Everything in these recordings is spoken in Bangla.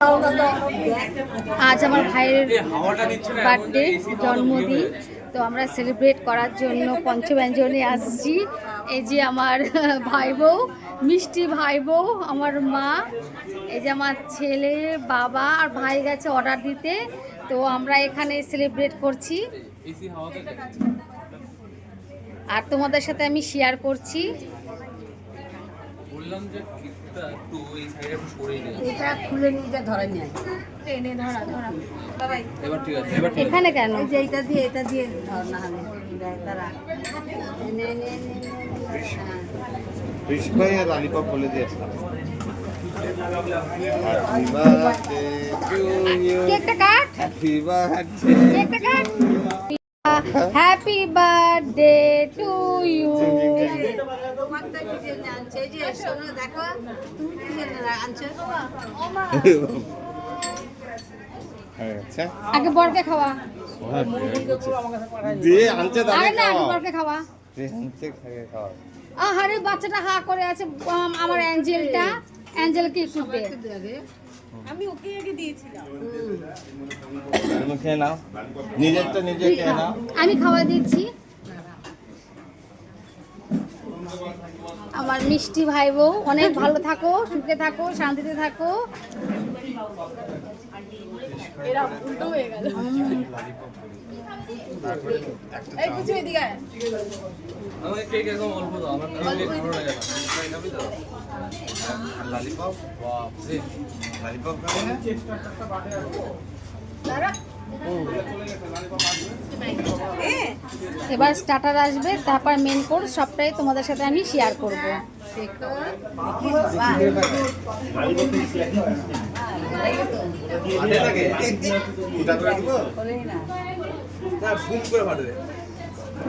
আজ আমার ভাইয়ের বার্থডে জন্মদিন, তো আমরা সেলিব্রেট করার জন্য পঞ্চব্যঞ্জনে আসছি। এই যে আমার ভাই বউ, মিষ্টি ভাই বউ, আমার মা, এই যে আমার ছেলে, বাবা আর ভাই গেছে অর্ডার দিতে। তো আমরা এখানে সেলিব্রেট করছি আর তোমাদের সাথে আমি শেয়ার করছি। বললাম যে কেকটা একটু এই সাইডে একটু সরিয়ে নিয়ে এটা খুলে নিয়ে যা ধরা নিয়ে টেনে ধরা এবার ঠিক আছে, এবার ঠিক আছে। এখানে কেন? এই যে এটা দিয়ে ধর না হলে তারা নে নে নে কৃষ্ণ ভাই আর ললিপপ বলে দিয়েছিলাম। হ্যাপি বার্থডে টু ইউ, কেকটা কাট, হ্যাপি বার্থডে, কেকটা cut. Happy birthday to you. তোমারটা কি জন্য আনছে? এই যে শোনো দেখো, তুমি কি জন্য আনছো? আচ্ছা আগে বরকে খাওয়া, দিয়ে আনছে আগে তাহলে না আগে খাওয়া, বরকে খাওয়া। দিয়ে আনছে খাগে খাওয়া। আরে বাচ্চাটা হা করে আছে, আমার অ্যাঞ্জেলটা, অ্যাঞ্জেলকে একটু দে। আমি ওকে আগে দিয়েছিলাম। তুমি খেয়ে নাও, নিজেরটা নিজে খেয়ে নাও। আমি খাওয়া দিচ্ছি। আমার মিষ্টি ভাই বউ, অনেক ভালো থাকো, সুখে থাকো, শান্তিতে থাকো। এরা উল্টো হয়ে গেল। এই কিছু এদিকে আয়। আমাকে কেক একদম অল্প দাও, আমার কেক ভালো লাগে না। খাবি তো? আর ললিপপ, বাপ রে, ললিপপ খাবে না? এবার স্টার্টার আসবে, তারপর মেন কোর্স, সবটাই তোমাদের সাথে আমি শেয়ার করব। আটে লাগে ফুটা করে দিব না বুম করে ফাটবে।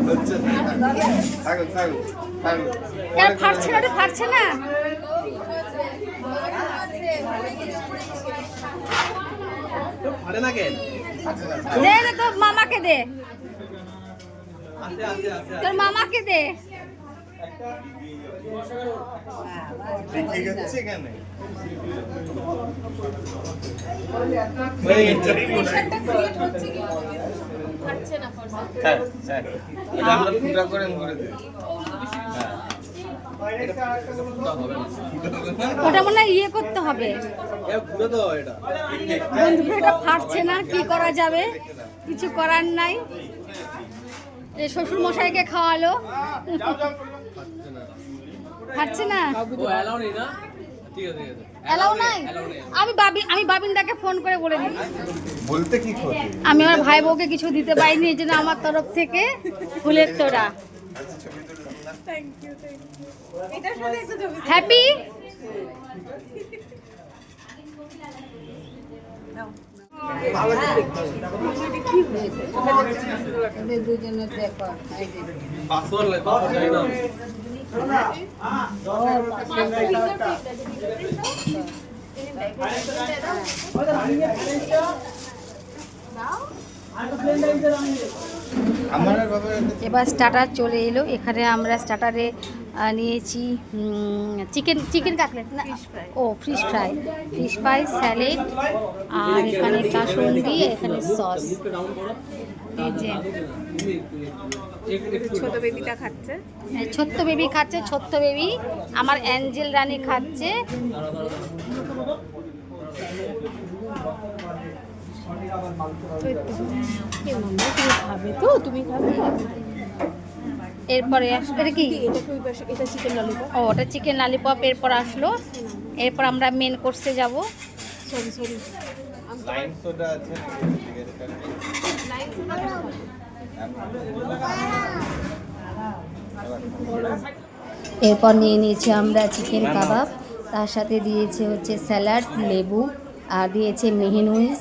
হচ্ছে থাকুন থাকুন থাকুন। কেন ফাটছে না? ফাটছে না? ফাটে না কেন? দে দে, তোর মামাকে দে, আস্তে আস্তে আস্তে। তোর মামাকে দে। ঠিক আছে কেন? এটা আমরা ফুটা করে মুড়ে দিই। ওটা মনে হয় ইয়ে করতে হবে। ঘুরে দাও এটা। বন্ধুরা এটা ফাটছে না, কি করা যাবে? কিছু করার নাই। এই শ্বশুর মশাইকে খাওয়ালো, ফাটছে না। ও অ্যালাউ নেই না? ঠিক আছে ঠিক আছে। এলাও নাই? আমি বাবিনদাকে ফোন করে বলে দিই। বলতে কি ক্ষতি? আমি আমার ভাই বউকে কিছু দিতে পারিনি, এই জন্য আমার তরফ থেকে ফুলের তোড়া। হ্যাপি এদের দুজনের দেখো এই যে পাসওয়ার্ড লেখা যাই না। আমার আর বাবার এবার স্টার্টার চলে এলো। এখানে আমরা স্টার্টারে নিয়েছি চিকেন কাটলেট না, ও ফিশ ফ্রাই, স্যালাড, আর এখানে কাসুন্দি, এখানে সস। এই যে ছোট বেবিটা খাচ্ছে। ছোট্ট বেবি খাচ্ছে, ছোট্ট বেবি আমার অ্যাঞ্জেল রানী খাচ্ছে। এরপরে এটা কি? এটা চিকেন ললিপপ। ও ওটা চিকেন ললিপপ। এরপর আসলো, এরপর আমরা মেন কোর্সে যাব। সরি লাইন সোডা আছে এরপর নিয়ে নিয়েছি আমরা চিকেন কাবাব, তার সাথে দিয়েছে হচ্ছে স্যালাড, লেবু, আর দিয়েছে মেহনুইজ,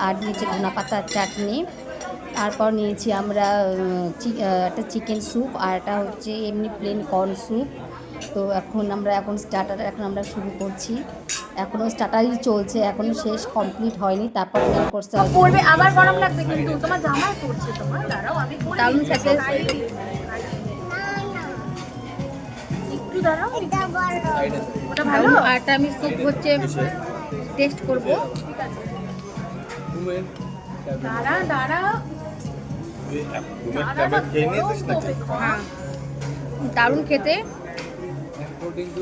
আর দিয়েছে ধনেপাতার চাটনি। তারপর নিয়েছি আমরা একটা চিকেন স্যুপ, আর এটা হচ্ছে এমনি প্লেন কর্ন স্যুপ। তো এখন আমরা শুরু করছি। এখনও স্টার্টারই চলছে, এখনও শেষ কমপ্লিট হয়নি। তারপর মেন কোর্সে পড়বে আবার গরম লাগবে কিন্তু তোমার জামাই পড়ছে তোমার। দাঁড়াও আমি টাউন থেকে একটু দাঁড়াও। সাইডে ওটা ভালো। আর একটা আমি স্যুপ হচ্ছে টেস্ট করব। ঘুমের দাঁড়া ঘুমের ট্যাবলেট খেয়ে নিয়েছিস নাকি? হ্যাঁ, দারুণ খেতে, প্রোটিন তো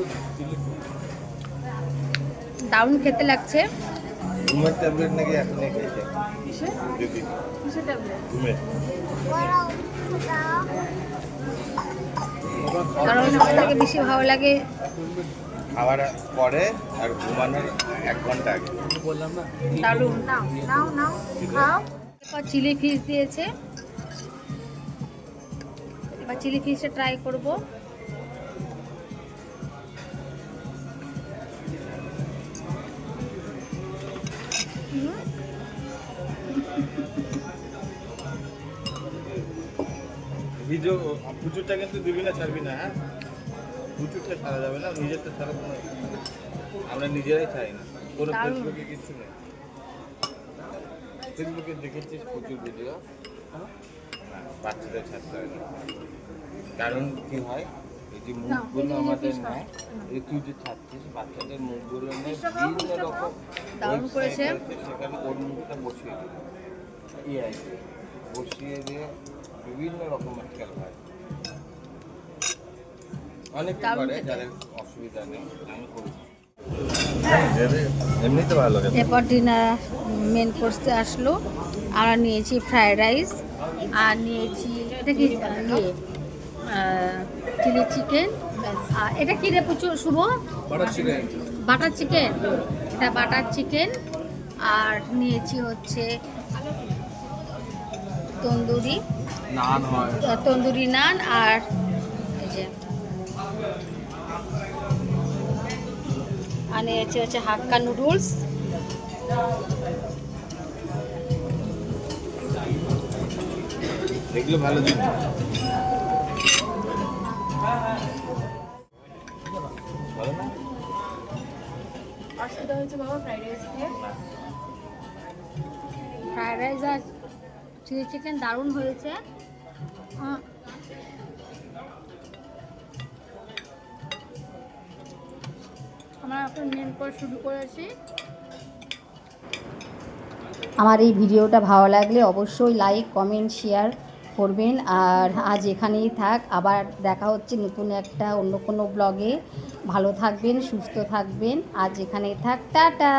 দারুণ খেতে লাগছে। ঘুমের ট্যাবলেট নাকি এখনই খেয়েছে? কিসে দিদি কিসে ট্যাবলেট ঘুমের। কারণ আমার থেকে বেশি ভালো লাগে খাওয়ার পরে আর ঘুমানোর 1 ঘন্টা আগে। বললাম না দারুণ। নাও নাও নাও খাও এরপর চিলি ফিশ দিয়েছে, এবার চিলি ফিশটা ট্রাই করব। ভিডিও প্রচুরটা কিন্তু দিবি না, ছাড়বি না, হ্যাঁ? প্রচুরটা ছাড়া যাবে না, নিজেরটা ছাড়া কোনো আমরা নিজেরাই চাই না, কোনো দারুণ। ফেসবুকে কিছু নেই। ফেসবুকে দেখেছিস প্রচুর ভিডিও, না বাচ্চাদের ছাড়তে হয় না। কারণ কি হয়, এই যে মুখগুলো আমাদের নেয়, এই তুই যে ছাড়ছিস বাচ্চাদের মুখগুলো নেয় বিভিন্ন রকম দারুণ করেছে। website আছে, সেখানে ওর মুখটা বসিয়ে দিই AI বসিয়ে দিয়ে বিভিন্ন রকমের খেলা হয়। অনেকে দারুণ করে, খেতে। যাদের অসুবিধা নেই, আমি করি। এমনিতে ভালো লাগে। এরপর ডিনার মেন কোর্সে আসলো। আমরা নিয়েছি ফ্রায়েড রাইস, আর নিয়েছি এটা কি চিলি চিকেন। আর এটা কি রে প্রচুর শুভ? বাটার চিকেন বাটার চিকেন, এটা বাটার চিকেন। আর নিয়েছি হচ্ছে তন্দুরি, নান হয় তন্দুরি নান, আর এই যে আর নিয়েছি হচ্ছে হাক্কা নুডলস। এগুলো ভালো জিনিস। ভালো না? অসুবিধা হয়েছে বাবা ফ্রাইড রাইস খেয়ে ফ্রায়েড রাইস আর চিলি চিকেন দারুণ হয়েছে। আমরা এখন মেন কোর্স শুরু করেছি। আমার এই ভিডিওটা ভালো লাগলে অবশ্যই লাইক কমেন্ট শেয়ার করবেন। আর আজ এখানেই থাক, আবার দেখা হচ্ছে নতুন একটা অন্য কোনো ব্লগে। ভালো থাকবেন, সুস্থ থাকবেন। আজ এখানেই থাক, টাটা।